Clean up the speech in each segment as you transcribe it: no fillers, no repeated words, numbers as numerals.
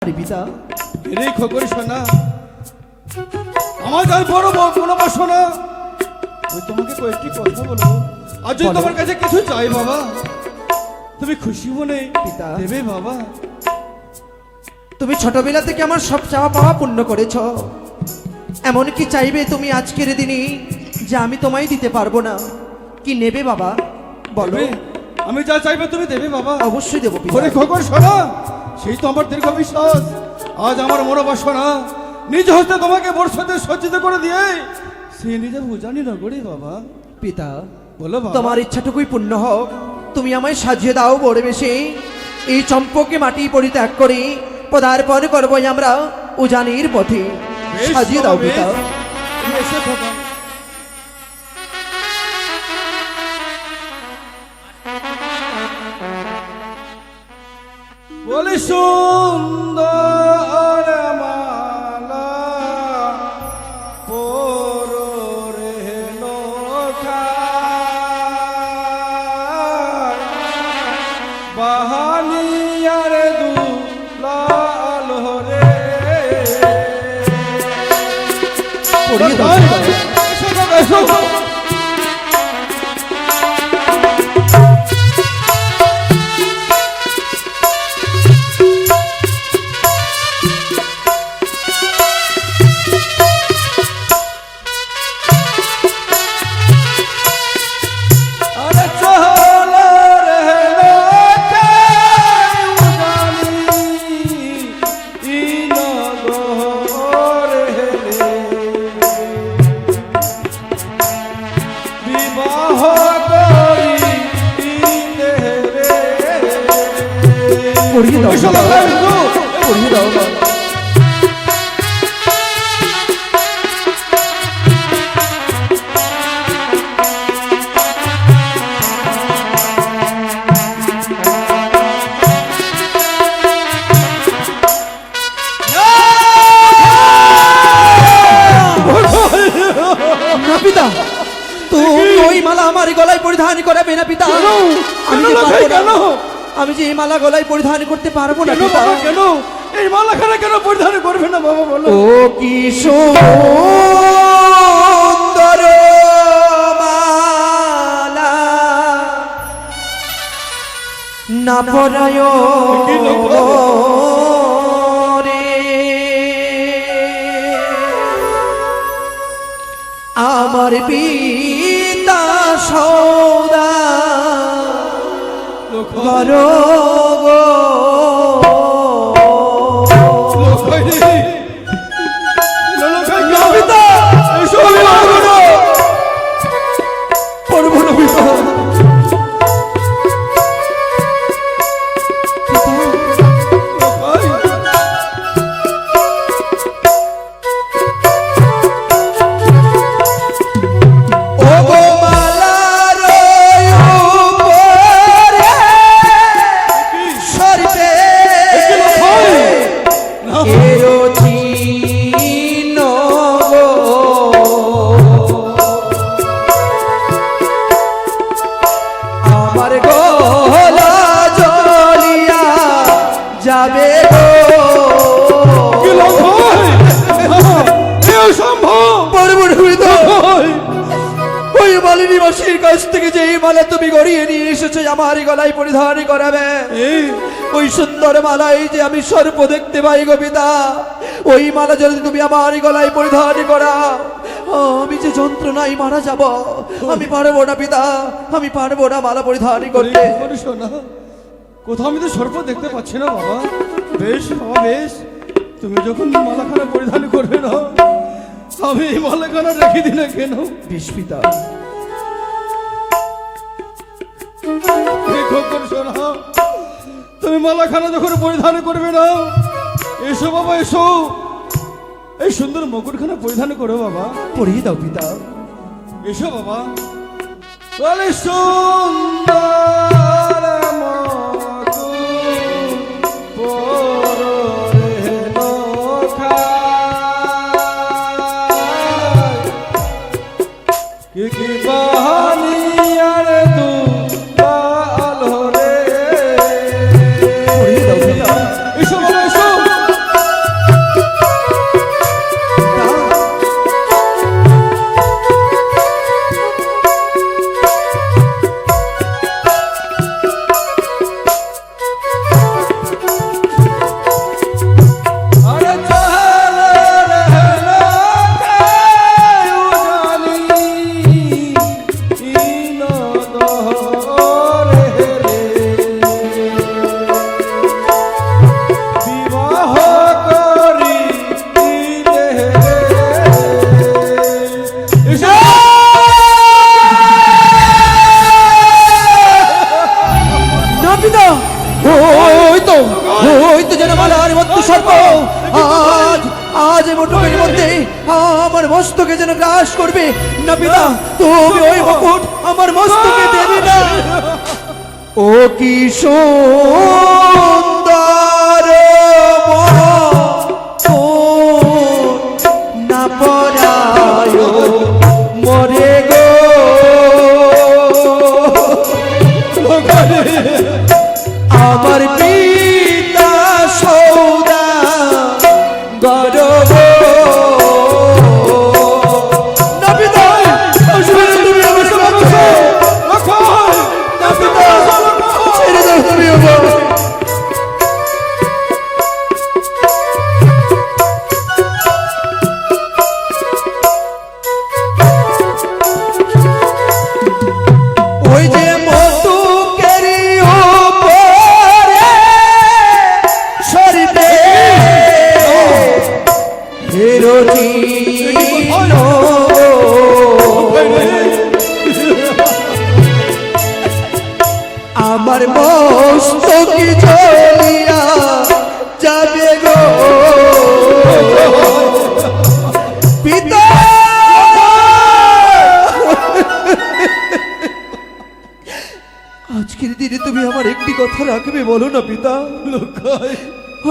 পারি পিতা? রে খবর শোনা, আমার আর বড় কোনো শোনা, আমি তোমাকে কয়েকটি কথা বলবো। আর যদি তোমার কাছে কিছু চাই বাবা, তুমি খুশি মনে পিতা দেবে বাবা। তুমি ছোটবেলা থেকে আমার সব চাওয়া পাওয়া পূর্ণ করেছ, এমন কি চাইবে তুমি আজকের দিনই যে আমি তোমায় দিতে পারবো না? কি নেবে বাবা বলো? আমি যা চাইবে তুমি দেবে বাবা। অবশ্যই দেবো পিতা। ওরে খবর শোনা, সেই তো আমার দীর্ঘ বিশ্বাস। আজ আমার মনোবাসনা নিজ হস্তে তোমাকে বর্ষাতে সজ্জিত করে দিয়ে সে নিজের উজানি নগরী বাবা। পিতা বলো বাবা। তোমার ইচ্ছাটুকুই পূর্ণ হোক। তুমি আমায় সাজিয়ে দাও বড় বেশি, এই চম্পকে মাটি পরিত্যাগ করি পদার্পণ করবো আমরা উজানির পথে। সাজিয়ে দাও পিতা। তুমি এসে থাকো। বলে সুন্দর মালা পরে বাহানিয়ার দুলাল রে পড়িয়ে দাও পিতা। পড়িয়ে দাও পড়িয়ে দাও। পিতা তুমি ওই মালা আমার গলায় পরিধান করাবে না পিতা। আমি যে পারবো না, আমি যে এই মালা গলায় পরিধান করতে পারবো না পিতা। কেন এই মালাখানা কেন পরিধান করবে না বাবা বলো? ও কি সুন্দর মালা না পরায় রে আমার পিতা সৌদা করো গো। তুমি গড়িয়ে নিয়ে এসেছো আমার গলায় পরিধান করাবে, ওই সুন্দর মালাই যে আমি সর্প দেখতে পাই গো পিতা, ওই মালা যদি তুমি আমার গলায় পরিধান করা আমি যে যন্ত্রণায় মারা যাব। আমি পারবো না পিতা, আমি পারবো না মালা পরিধান করতে। কোথাও আমি তো সর্প দেখতে পাচ্ছি না বাবা। বেশ বাবা বেশ, তুমি যখন মালাখানা পরিধান করবে না আমি এই মালাখানা রেখে দিলে কেন? বেশ পিতা। তুমি মালাখানা যখন পরিধান করবে না, এসো বাবা এসো, এই সুন্দর মুকুটখানা পরিধান করো বাবা। পরিয়ে দাও পিতা। এসো বাবা। বলে সুন্দর কি বাহানি আর দুলাল রে। এসো বাবা এসো, বিষাক্ত সর্প আজ আজ এই মুঠোফোনের মধ্যে আমার মস্তকে যেন গ্রাস করবে না পিতা, তুমি ওই মুকুট আমার মস্তকে দেবে না। ও কি সুন্দর না পরায় মরে গো, আমার পিতা সৌদা গরব না পিতা, তুমি আমার সঙ্গে না পিতা, ছেড়ে দাও তুমি আমার। ওই যে মতুকেরি উপরে সরিতে হিরোটি আমার মস্তকে জ্বলিয়া যাবে গো পিতা। আজকের দিনে তুমি আমার একটি কথা রাখবে বলো না পিতা।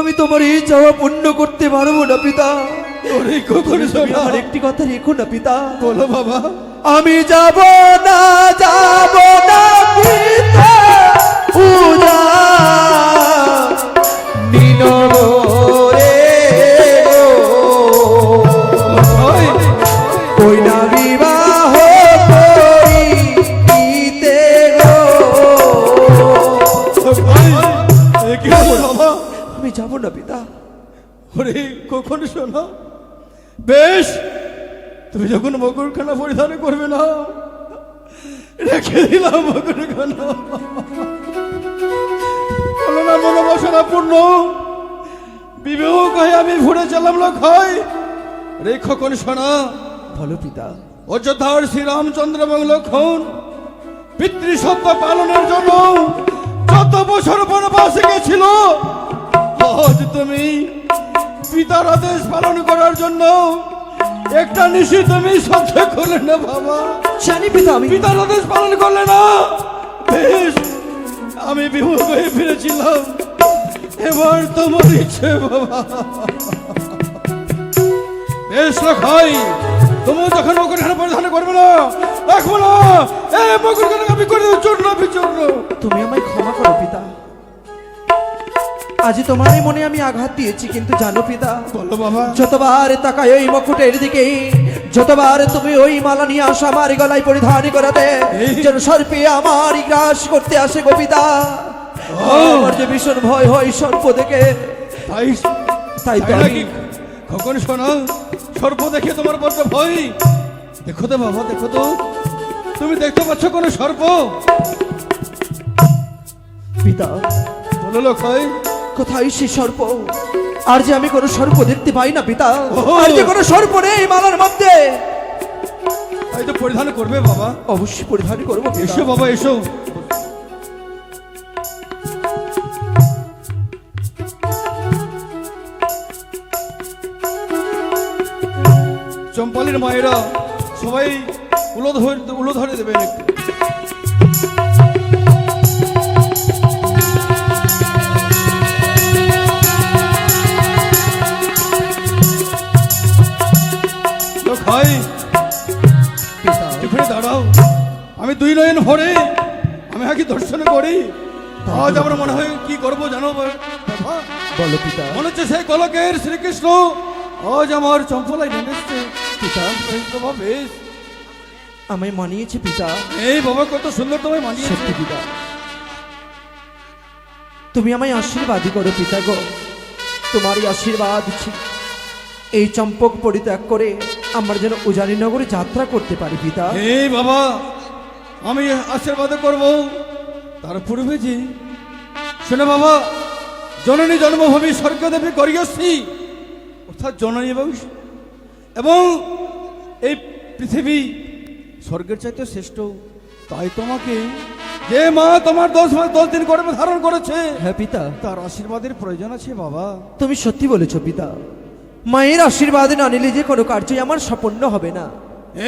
আমি তোমার এই চাওয়া পূর্ণ করতে পারবো না পিতা। তুমি আমার একটি কথা রেখো না পিতা। বলো বাবা। আমি যাব না পিতা পূজা নিনগরে ওই না বিবাহ করিতে গো। আমি যাব না পিতা। ওরে কখন শোনো, বেশ তুমি যখন মকরখানা পরিধান করবে না, রেখে দিলাম মকরখানা। বলো না মনোবাসনা পূর্ণ বিবাহ কহে আমি ঘুরে চলাম লোক হয়। রে কখন শোনা, বলো পিতা। অযোধ্যার শ্রীরামচন্দ্র এবং লক্ষণ পিতৃসত্য পালনের জন্য যত বছর বনবাসে গেছিল, আজ তুমি পিতার আদেশ পালন করার জন্য একটা নিশি তুমি সহ্য করলে না বাবা। জানি পিতা, আমি পিতার আদেশ পালন করলে না। বেশ, আমি বিমুখ হয়ে ফিরেছিলাম, এবার তোমার ইচ্ছে বাবা। বেশ লখাই, তুমি যখন মকরখানা পরিধান করবে না, রাখবো না এই মকরখানা আমি করে দেবো চূর্ণ বিচূর্ণ। তুমি আমায় ক্ষমা করো পিতা। আজ তোমারই মনে আমি আঘাত দিয়েছি, কিন্তু জানো পিতা, বলো বাবা। যতবার তাকাই ওই মুকুটের দিকে, যতবার তুমি ওই মালা নিয়ে আসো আমার গলায় পরিধান করাতে, যেন সর্পে আমার গ্রাস করতে আসে গো পিতা। আমার যে ভীষণ ভয় হয় সর্প দেখে। তাই তাই তো নাকি কখন শোনো, সর্প দেখে তোমার বড্ড ভয়? দেখো তো বাবা, দেখো তো, তুমি দেখতে পাচ্ছ কোন সর্প? পিতা বলো লক্ষয়, কোথায় সে সর্প? আর যে আমি কোনো সর্প দেখতে পাই না পিতা, আর যে কোনো সর্প নেই মালার মধ্যে। তাই তো পরিধান করবে বাবা। অবশ্যই পরিধান করবো। এসো বাবা এসো। চম্পালির মায়েরা সবাই উলো ধরে দেবেন একটু। ভাই টিফিনে দাঁড়াও, আমি দুই নয়ন ভরে আমি আগে দর্শন করি। আজ আমার মনে হয় কি করবো জানো বাবা? বলো পিতা। মনে হচ্ছে সেই কলকের শ্রীকৃষ্ণ আজ আমার চম্পলাই নেমেছে পিতা। বাবা বেশ আমায় মানিয়েছে পিতা। এই বাবা কত সুন্দর তোমায় মানিয়েছে। সত্যি পিতা, তুমি আমায় আশীর্বাদই করো পিতা গো। তোমারই আশীর্বাদ ছিল এই চম্পক পরিত্যাগ করে আমরা যেন উজানিনগরে যাত্রা করতে পারি পিতা। এই বাবা আমি আশীর্বাদ করব, তার পূর্বে যে শোনো বাবা, জননী জন্মভূমি স্বর্গদেবী করিয়াছি, অর্থাৎ জননী এবং এই পৃথিবী স্বর্গের চাইতে শ্রেষ্ঠ। তাই তোমাকে যে মা তোমার 10 দিন গর্ভে ধারণ করেছে, হ্যাঁ পিতা, তার আশীর্বাদের প্রয়োজন আছে বাবা। তুমি সত্যি বলেছো পিতা। মায়ের আশীর্বাদ না নিলে যে কোনো কার্যই আমার সম্পন্ন হবে না।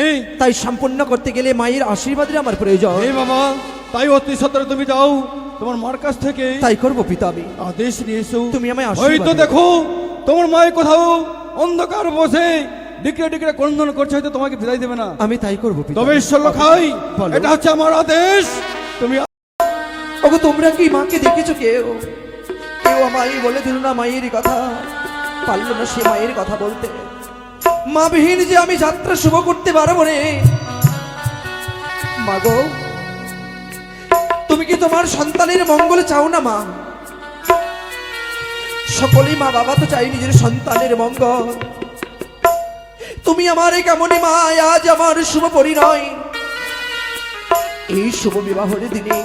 এই তাই সম্পন্ন করতে গেলে মায়ের আশীর্বাদের আমার প্রয়োজন। এই বাবা, তাই অতি সত্তরে তুমি যাও তোমার মার কাছ থেকে তাই করবো পিতা আমি। আদেশ নিয়ে এসো। তুমি আমায় ওই আশীর্বাদ তো করো। দেখো তোমার মায়ের কোথাও অন্ধকার বসে ডিকরে ডিকরে ক্রন্দন করছে, হয়তো তোমাকে বিদায় দেবে না। আমি তাই করবো পিতা। তবে ঈশ্বর খাই, বলো। এটা হচ্ছে আমার আদেশ। তুমি ওগো তোমরা কি মাকে দেখেছো? কেউ কেউ আমায় বলে দিল না মায়ের কথা? পারলো না সে মায়ের কথা বলতে? মা বিহীন যে আমি যাত্রা শুভ করতে পারবো রে। মাগো, তুমি কি তোমার সন্তানের মঙ্গল চাও না মা? সকলেই মা বাবা তো চাই নিজের সন্তানের মঙ্গল। তুমি আমার কেমনই মা, আজ আমার শুভ পরিণয়। এই শুভ বিবাহের দিনে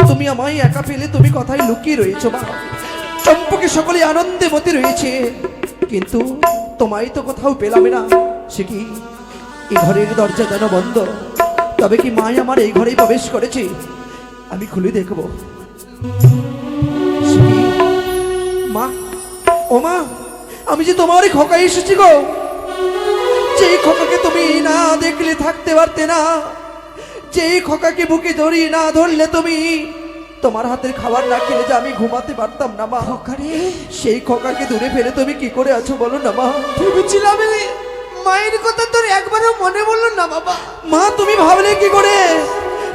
তুমি আমায় একা পেলে তুমি কথায় লুকিয়ে রয়েছো মা। চম্পকে সকলে আনন্দে মতে রয়েছে, কিন্তু তোমায় তো কোথাও পেলাম না। সে কি এই ঘরের দরজা যেন বন্ধ? তবে কি মাই আমার এই ঘরেই প্রবেশ করেছে? আমি খুলে দেখবো। সে কি? মা, ও মা, আমি যে তোমারই খোকায় এসেছি গো। যে খোকাকে তুমি না দেখলে থাকতে পারতে না, যে খোকাকে বুকে ধরি না ধরলে তুমি তোমার হাতের খাবার না খেলে যে আমি ঘুমাতে পারতাম না মা। সেই খোকাকে দূরে ফেলে তুমি কি করে আছো বলো না মা? ভেবেছিলাম মায়ের কথা তোর একবারও মনে বললো না বাবা। মা তুমি ভাবলে কি করে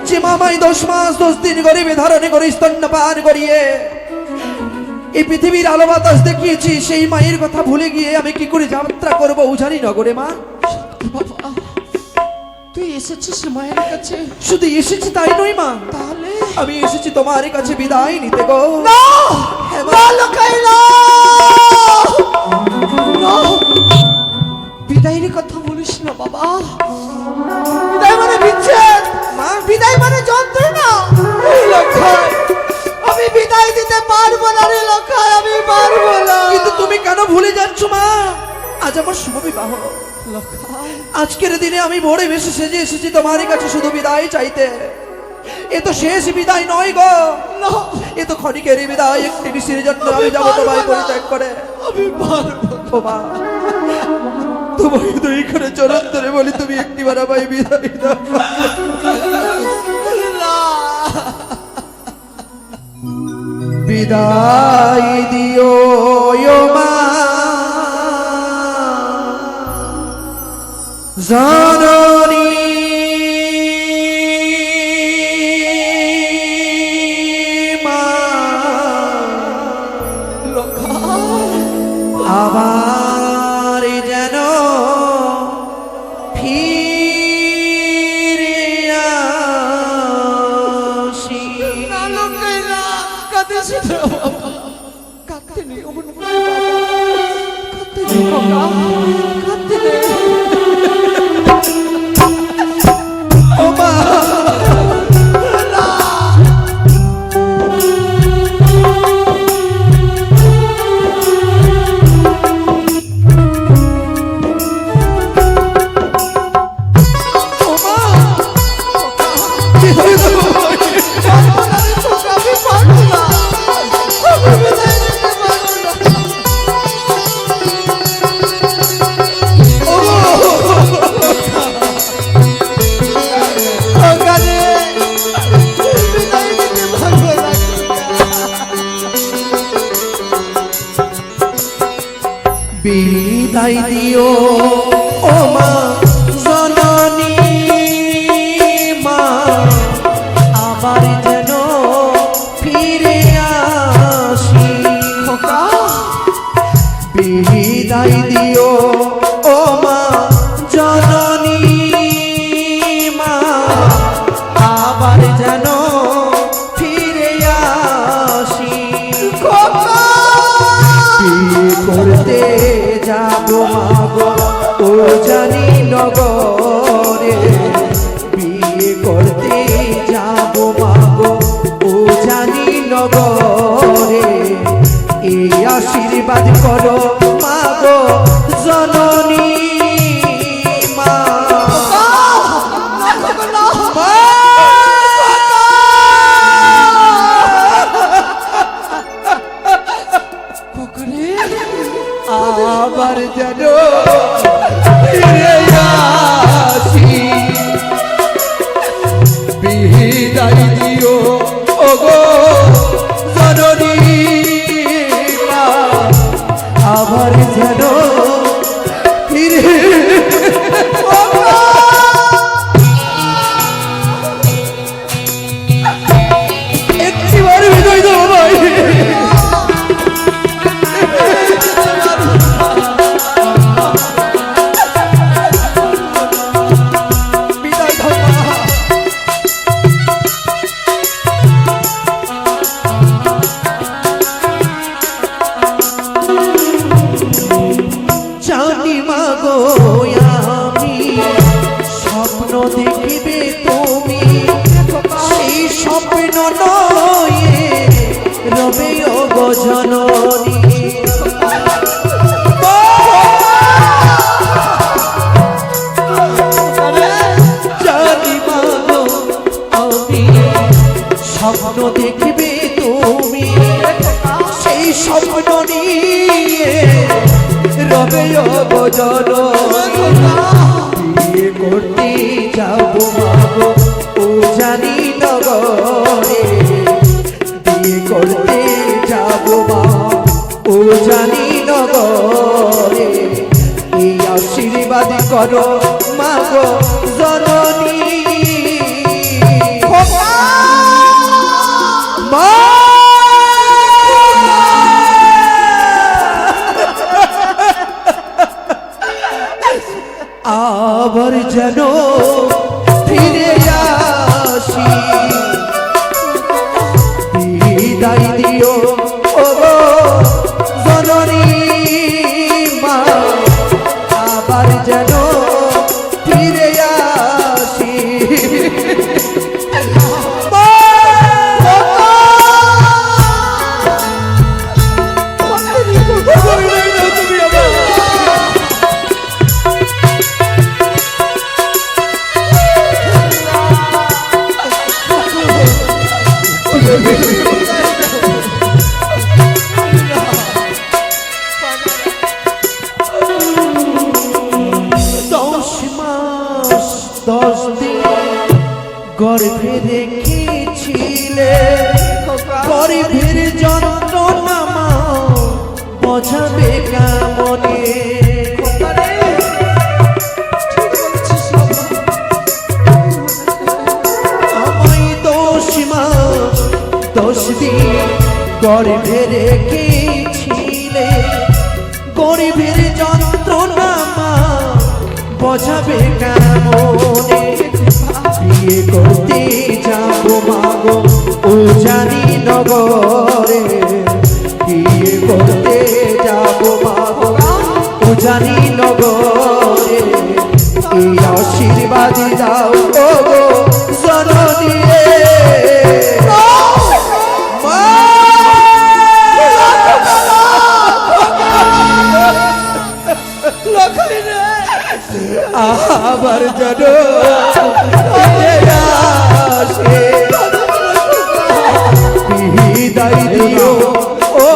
যে মামাই 10 মাস 10 দিন গরিবে ধারণে করে স্তন্যপান করিয়ে এই পৃথিবীর আলো বাতাস দেখিয়েছি, সেই মায়ের কথা ভুলে গিয়ে আমি কি করে যাত্রা করবো উজানি নগরে মা? বাবা, তুই এসেছিস মায়ের কাছে? শুধু এসেছি তাই নয় মা, তাহলে আমি এসেছি তোমার কাছে বিদায় নিতে গো। না, হ্যাঁ মা। না লোকাই না, না, বিদায়ের কথা বলিস না বাবা। বিদায় মানে বিচ্ছেদ মা, বিদায় মানে যন্ত্রণা। এই লোকাই, আমি বিদায় দিতে পারবো না রে লোকাই, আমি পারবো না। কিন্তু তুমি কেন ভুলে যাচ্ছ মা? আজ আমার শুভ বিবাহ। আজকের দিনে আমি ভোরে বেশি সেজে এসেছি তোমার কাছে শুধু বিদায় চাইতে। এ তো শেষ বিদায় নয় গো, এ তো ক্ষণিকের বিদায়। একটি ঋষির জন্য আমি যাবো তোমায় পরিত্যাগ করে। আমি পারবো ও মা, তোমায় তো এইখানে চরণ ধরে বলি, তুমি একটিবার আমায় বিদায় দাও। না। বিদায় দিও ও মা, জননী মা। আবার যেন ফিরে আসি। না লোকাই না, কাঁদিস না বাবা, কাঁদতে নেই, অমন করে বাবা, কাঁদতে নেই বাবা, কাঁদতে নেই। ও মা, আমি পারবো না, আমি বিদায় দিতে পারবো না। ওখানে বিদায় দিতে পারবো না। বিদায় দিও ও মা, জননী মা। আবার যেন ফিরে আসি। বিদায় দিও ও মা, জননী মা। আবার যেন ফিরে আসি। বিয়ে করতে যাবো মাগো ও জানি নগরে। বিয়ে করতে যাবো মাগো ও জানি নগরে। এই আশীর্বাদ করো মাগো জননী মা। মা, আবার যেন ফিরে আসি বিদায় দিও ওগো জননী মা আবার যেন ফিরে একটিবার বিদায় দেবো ভাই বিদায় দাও মা। জানি মা গো আমি স্বপ্ন দেখিবে তুমি সেই স্বপ্ন নয় রবে গো জননী জানি মা গো আমি স্বপ্ন দেখিবে তুমি সেই স্বপ্ন নিয়ে রবে গো জননী বিয়ে করতে যাবো মাগো ও জানি নগরে বিয়ে করতে যাবো মা ও জানি নগরে এই আশীর্বাদ করো মাগো জননী মা আবার যেন ফিরে আসি বিদায় দিও ওগো জননী মা আবার যেন ফিরে আসি দশ মাস 10 দিন গর্ভে রেখেছিলে গর্ভের যন্ত্রণা মা বোঝাবে কেমনে আমায় 10 মাস 10 দিন গর্ভে রেখেছিলে গরিবের যন্ত্রণা মা বোঝাবে কেমনে বিয়ে করতে যাবো মাগো ও জানি নগরে বিয়ে করতে যাবো মাগো ও জানি নগরে এই আশীর্বাদ দাও ও গো জননী আবার যেন ফিরে আসে বিদায় দিও ও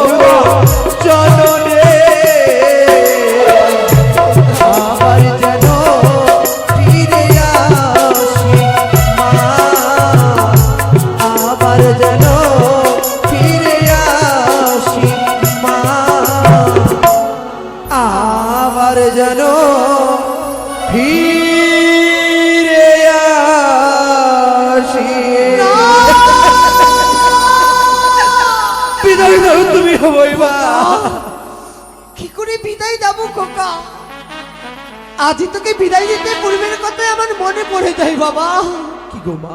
জননী আবার যেন ফিরে আসি মা আবার যেন ফিরে আসি মা আবার যেন ফিরে আসি বিদায় দাও তুমি হবই মা কি করে বিদায় দেবো খোকা আজই তোকে বিদায় দিতে পূর্বের কথাই আমার মনে পড়ে যায় বাবা কি গো মা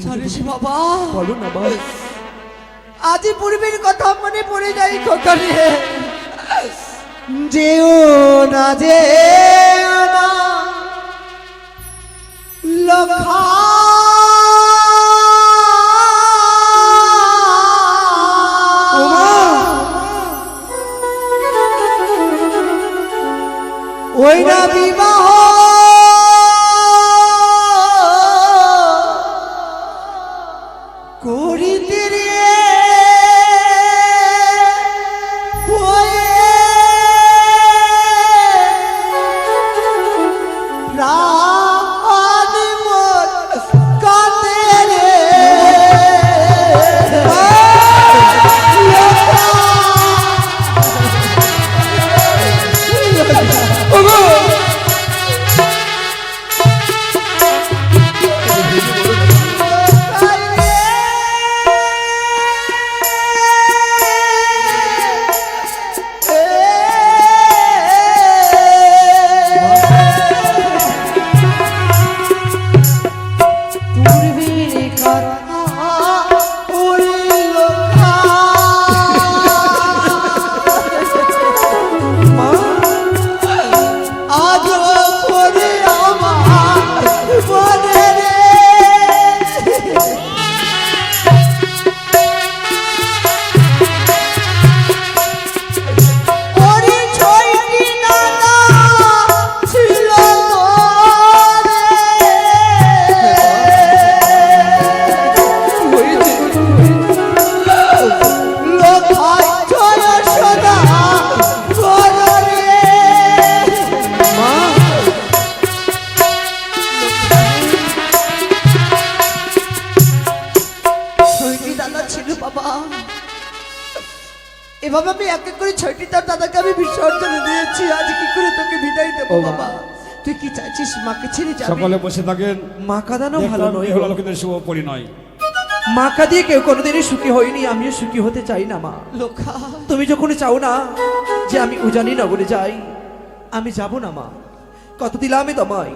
জানিস বাবা বলো না মা আজই পূর্বের কথা মনে পড়ে যায় খোকা রে যেও না যেও না লখা ওই না বিবাহ করিতে রে এভাবে আমি এক এক করে 6টি তার দাদাকে আমি বিসর্জনে দিয়েছি, আজ কি করে তোকে বিদায় দেবো ও মা। বাবা? তুই কি চাইছিস মাকে ছেড়ে যাবি? সকলে বসে থাকেন। মা কাঁদানো ভালো নয় দেখলাম লোকেদের শুভ পরিণয়। মা কাঁদিয়ে কেউ কোনোদিনই সুখী হয়নি, আমিও সুখী হতে চাই না মা। লোখা, তুমি যখন চাও না যে আমি উজানি নগরে যাই, আমি যাব না মা। কত দিলাম আমি তোমায়,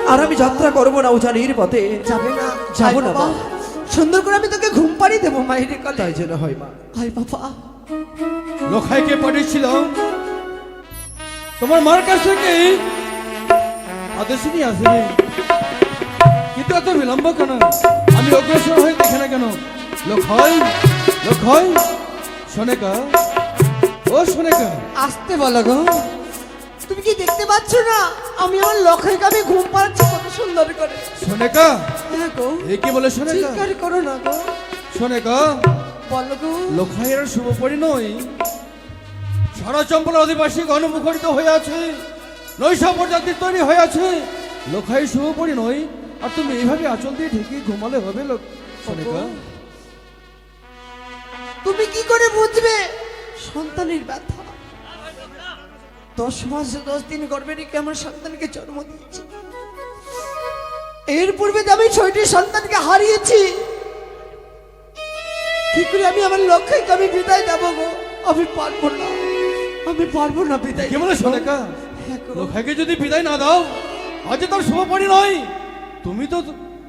আর আমি যাত্রা করবো না উজানির পথে। যাবে না? যাবো আয় না বাবা, মা। সুন্দর করে আমি তোকে ঘুম পাড়িয়ে দেবো মায়ের কলে। তাই যেন হয় মা। আয় বাবা। লোখাইকে পাঠিয়েছিলাম তোমার মার কাছ থেকে আদেশ নিয়ে আসবে, কিন্তু এত বিলম্ব কেন? আমি অগ্রসর হয়ে দেখে না কেন? লোখাই, লোখাই, সোনেকা, ও সোনেকা, আসতে বলো গো। তুমি কি দেখতে পাচ্ছ না আমি আমার লখাইকে আমি ঘুম পাড়াচ্ছি কত সুন্দর করে? সোনেকা, হ্যাঁ গো, এ কি বলে সোনেকা? চিৎকার করো না গো। সোনেকা, বলো গো। লোখাইয়ের শুভ পরিণয় সারা চম্পল আদিবাসী গণমুখরিত হয়ে আছে, নৈশা প্রজাতির তৈরি হয়ে আছে। লোখাই শুভ পরিণয়, আর তুমি এইভাবে আঁচল দিয়ে ঢেকে ঘুমালে হবে? সোনেকা, তুমি কি করে বুঝবে সন্তানের ব্যথা? 10 মাস 10 দিন গর্ভে রেখে আমার সন্তানকে জন্ম দিয়েছি। এর পূর্বে যে আমি 6টি সন্তানকে হারিয়েছি, কি করে আমি আমার লক্ষ্যকে আমি বিদায় দেবো গো? আমি পারবো না, আমি পারবো না বিদায় কি বলে সোনেকা? হ্যাঁ গো। লোখাইকে যদি বিদায় না দাও, আজ তার শুভ পরিণয়। তুমি তো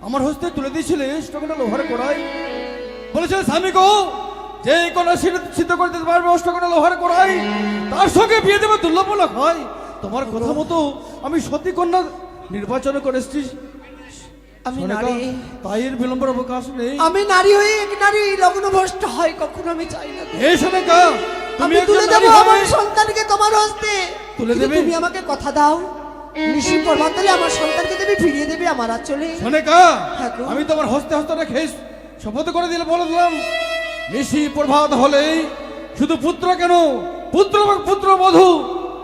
আমার হস্তে তুলে দিয়েছিলে অষ্টকোনা লোহার কড়াই, বলেছিলে স্বামী গো যে কোনো সিদ্ধ করে দিতে পারবে অষ্টকোনা লোহার কড়াই, তার সঙ্গে বিয়ে দেবে দুর্লভ হয়। তোমার কথা মতো আমি সতী কন্যা নির্বাচন করে এসেছি আমি সোনেকা, নারী, তাই এর বিলম্বের অবকাশ নেই। আমি নারী হয়ে এক নারী লগ্নভ্রষ্ট হয় কখনো আমি চাই না গো। এই সোনেকা, তুমি আমি একজন তুলে নারী দেবো আমার হয়ে- সন্তানকে তোমার হস্তে। তুলে কিন্তু দেবে? তুমি আমাকে কথা দাও, নিশি পর্বতলে আমার সন্তানকে তুমি ফিরিয়ে দেবে আমার আঁচলে। সোনেকা, হ্যাঁ গো। আমি তোমার হস্তে হস্তে রেখে শপথ করে দিলে বলে দিলাম, নিশি প্রভাত হলেই শুধু পুত্র কেন, পুত্র এবং পুত্র বধূ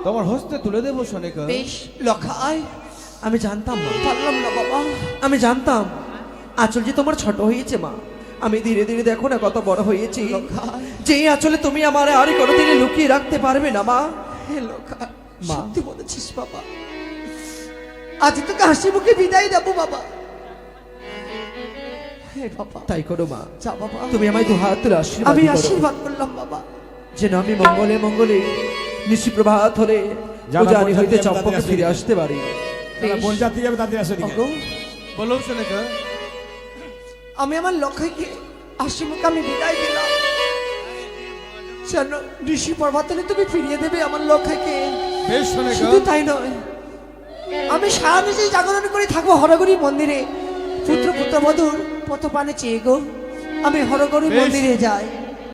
তোমার হস্তে তুলে দেবো সোনেকা। বেশ লখাই, আমি জানতাম মা, পারলাম না বাবা। আমি জানতাম আঁচল যে তোমার ছোট হয়েছে মা। আমি ধীরে ধীরে দেখো না কত বড় হয়েছি, লখাই, যে আঁচলে তুমি আমার আর কোনোদিনই লুকিয়ে রাখতে পারবে না মা। হে লখাই, মা। সত্যি বলেছিস বাবা। আজ তোকে হাসি মুখে বিদায় দেবো বাবা। হে বাবা, তাই করো মা। যা বাবা। তুমি আমায় দু হাত তুলে আশীর্বাদ আমি করো। আশীর্বাদ করলাম বাবা। যেন আমি মঙ্গলে মঙ্গলে নিশি প্রভাত হলে যারা উজানি হইতে বরযাত্রী চম্পকে তাদের ফিরে আসবে। আসতে পারি। যারা বরযাত্রী যাবে তাদের আসো দিকে। ওগো, বলো সোনেকা। আমি আমার লক্ষ্যকে হাসি মুখে আমি বিদায় দিলাম, যেন ঋষি পর্বতলে তুমি ফিরিয়ে দেবে আমার লক্ষ্যকে। বেশ সোনেকা, শুধু তাই নয়, আমি সারা দেশে জাগরণ করে থাকবো হরগরি মন্দিরে। পুত্র পুত্রবধূর পথ পানে চেয়ে গো আমি হরগরি বেশ। মন্দিরে যাই।